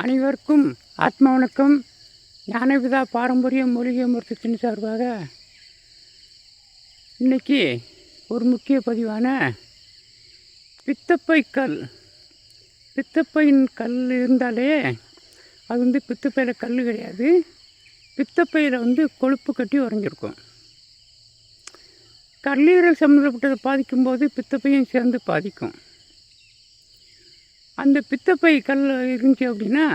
அனைவருக்கும் ஆத்ம வணக்கம். ஞானபிதா பாரம்பரிய மூலிகை மருத்துவத்தின் சார்பாக இன்றைக்கி ஒரு முக்கிய பதிவான பித்தப்பை கல். பித்தப்பையின் கல் இருந்தாலே அது பித்தப்பையில் கல் கிடையாது, பித்தப்பையில் கொழுப்பு கட்டி உறைஞ்சிருக்கும். கல்லீரல் சம்மந்தப்பட்டதை பாதிக்கும்போது பித்தப்பையும் சேர்ந்து பாதிக்கும். அந்த பித்தப்பை கல் இருந்துச்சு அப்படின்னா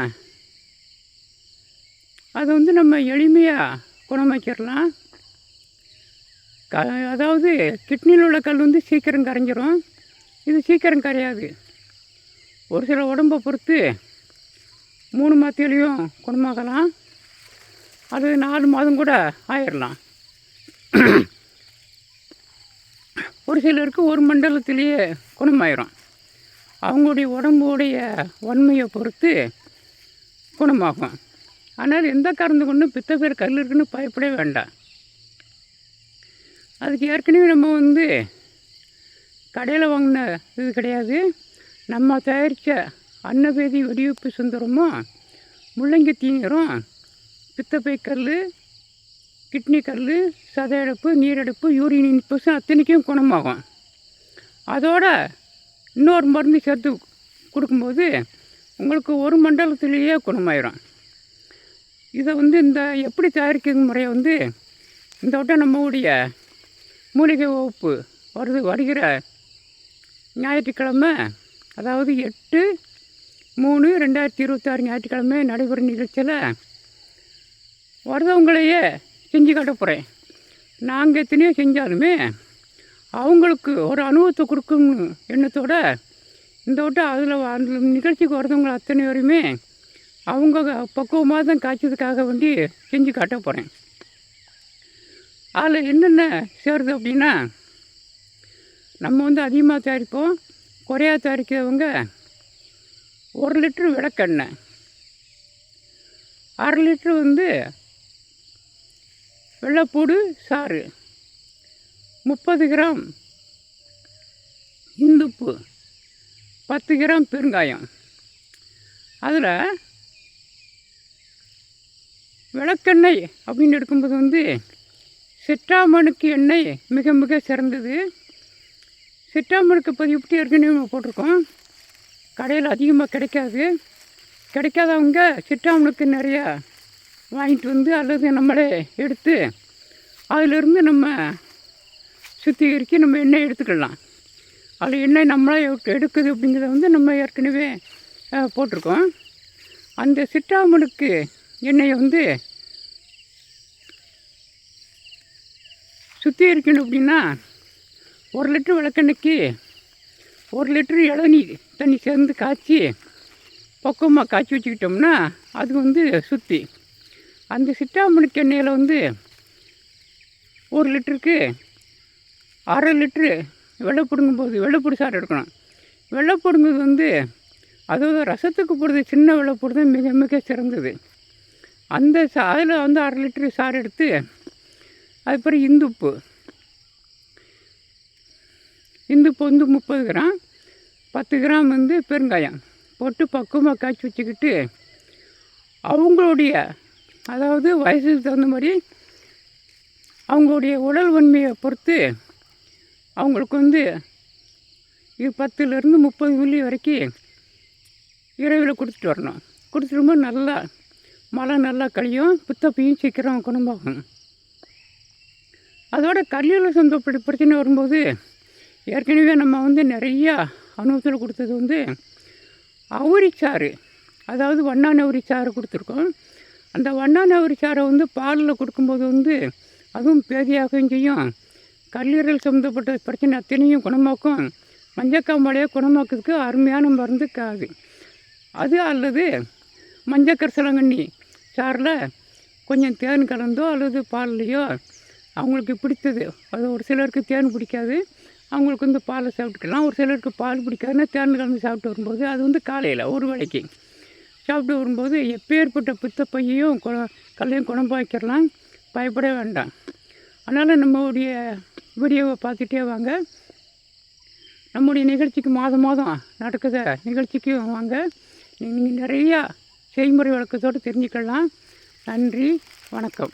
அதை நம்ம எளிமையாக குணமாக்கிடலாம். அதாவது கிட்னியில் உள்ள கல் சீக்கிரம் கரைஞ்சிரும், இது சீக்கிரம் கரையாது. ஒரு சில உடம்பை பொறுத்து 3 மாதத்துலேயும் குணமாகலாம், அது 4 மாதம் கூட ஆயிடலாம். ஒரு சிலருக்கு 1 மண்டலத்திலேயே குணமாயிரும். அவங்களுடைய உடம்புடைய வன்மையை பொறுத்து குணமாகும். ஆனால் எந்த காரணத்தை கொண்டும் பித்தப்பை கல் இருக்குன்னு பயப்படவே வேண்டாம். அதுக்கு ஏற்கனவே நம்ம கடையில் வாங்கின இது கிடையாது. நம்ம தயாரித்த அன்னவேதி வெடிவெப்பு சுந்தரமும் முள்ளங்கி தீநீரும் பித்தப்பை கல், கிட்னி கல், சதையடைப்பு, நீரடைப்பு, யூரின் இன்ஃபெக்ஷன் அத்தனைக்கும் குணமாகும். அதோட இன்னொரு மருந்து சேர்த்து கொடுக்கும்போது உங்களுக்கு 1 மண்டலத்திலேயே குணமாயிரும். இதை இந்த எப்படி தயாரிக்கிற முறையை இந்த வட்டம் நம்மளுடைய மூலிகை வகுப்பு வருகிற ஞாயிற்றுக்கிழமை, அதாவது 8/3/2026 ஞாயிற்றுக்கிழமை நடைபெறும் நிகழ்ச்சியில் வரவங்களையே செஞ்சு காட்ட போகிறேன். நாங்கள் எத்தனையோ செஞ்சாலுமே அவங்களுக்கு ஒரு அனுபவத்தை கொடுக்கும் எண்ணத்தோடு இந்த வட்டம் அந்த நிகழ்ச்சிக்கு வரவங்க அத்தனை வரையுமே அவங்க பக்குவமாக தான் காய்ச்சதுக்காக வேண்டி செஞ்சு காட்ட போகிறேன். அதில் என்னென்ன சேருது அப்படின்னா, நம்ம அதிகமாக தயாரிப்போம். குறையா தயாரிக்கிறவங்க 1 லிட்ரு விளக்கெண்ணெய், 1/2 லிட்ரு வெள்ளைப்பூடு சாறு, 30 கிராம் இந்துப்பு, 10 கிராம் பெருங்காயம். அதில் விளக்கெண்ணெய் அப்படின்னு எடுக்கும்போது சிட்ராமணுக்கு எண்ணெய் மிக மிக சிறந்தது. சிட்ராமணுக்கு பதிவுப்பட்டு ஏற்கனவே நம்ம போட்டிருக்கோம். கடையில் அதிகமாக கிடைக்காதவங்க சிட்ராமணுக்கு நிறையா வாங்கிட்டு அல்லது நம்மளே எடுத்து அதிலிருந்து நம்ம சுத்திகரித்து நம்ம எண்ணெய் எடுத்துக்கலாம். அதில் எண்ணெய் நம்மளே எடுக்குது அப்படிங்கிறத நம்ம ஏற்கனவே போட்டிருக்கோம். அந்த சிட்ராமணுக்கு எண்ணெயை சுத்திகரிக்கணும் அப்படின்னா 1 லிட்ரு விளக்கெண்ணெய்க்கு 1 லிட்ரு இளநீர் தண்ணி சேர்ந்து காய்ச்சி பக்குவமாக காய்ச்சி வச்சுக்கிட்டோம்னா அது சுத்தி. அந்த சிட்ராமணுக்கு எண்ணெயில் 1 லிட்டருக்கு 1/2 லிட்ரு வெள்ளைப்பூடு சாறு எடுக்கணும். வெள்ளைப்பூடுங்கிறது அதாவது ரசத்துக்கு போடுறது சின்ன வெள்ளைப்பூடு தான் மிக மிக சிறந்தது. அந்த அதில் 1/2 லிட்ரு சாறு எடுத்து அதுக்கப்புறம் இந்துப்பு 30 கிராம், 10 கிராம் பெருங்காயம் போட்டு பக்குவமாக காய்ச்சி வச்சுக்கிட்டு அவங்களுடைய அதாவது வயசுக்கு தகுந்த மாதிரி அவங்களுடைய உடல் வன்மையை பொறுத்து அவங்களுக்கு 10லேருந்து 30 மில்லி வரைக்கும் இரவில் கொடுத்துட்டு வரணும். கொடுத்துரும்போது நல்லா கழியும், பித்தப்பையும் சீக்கிரம் குணமாகும். அதோட கல்லீரல் சம்பந்தப்பட்ட பிரச்சனை வரும்போது ஏற்கனவே நம்ம நிறையா அனுபவத்தில் கொடுத்தது அவுரிச்சாறு, அதாவது வண்ணாநவரி சாறு கொடுத்துருக்கோம். அந்த வண்ணாநவரி சாறை பாலில் கொடுக்கும்போது அதுவும் பேதியாகவும் செய்யும். கல்லீரல் சம்மந்தப்பட்ட பிரச்சனை அத்தனையும் குணமாக்கும். மஞ்சக்காமலையை குணமாக்கிறதுக்கு அருமையான மருந்து காது அது. அல்லது மஞ்சக்கரிசலாங்கண்ணி சாறில் கொஞ்சம் தேன் கலந்தோ அல்லது பால்லையோ அவங்களுக்கு பிடித்தது. அது ஒரு சிலருக்கு தேன் பிடிக்காது, அவங்களுக்கு பாலை சாப்பிட்டுக்கலாம். ஒரு சிலருக்கு பால் பிடிக்காதுன்னா தேன் கலந்து சாப்பிட்டு வரும்போது அது காலையில் ஒரு வேளைக்கு சாப்பிட்டு வரும்போது எப்பேற்பட்ட பித்தப்பையையும் கல்லையும் குணமாக்கிடலாம், பயப்பட வேண்டாம். அதனால் நம்மளுடைய வீடியோவை பார்த்துட்டே வாங்க. நம்முடைய நிகழ்ச்சிக்கு மாதம் நடக்குத நிகழ்ச்சிக்கும் வாங்க. நீங்கள் நிறையா செய்முறை விளக்கத்தோடு தெரிஞ்சுக்கலாம். நன்றி, வணக்கம்.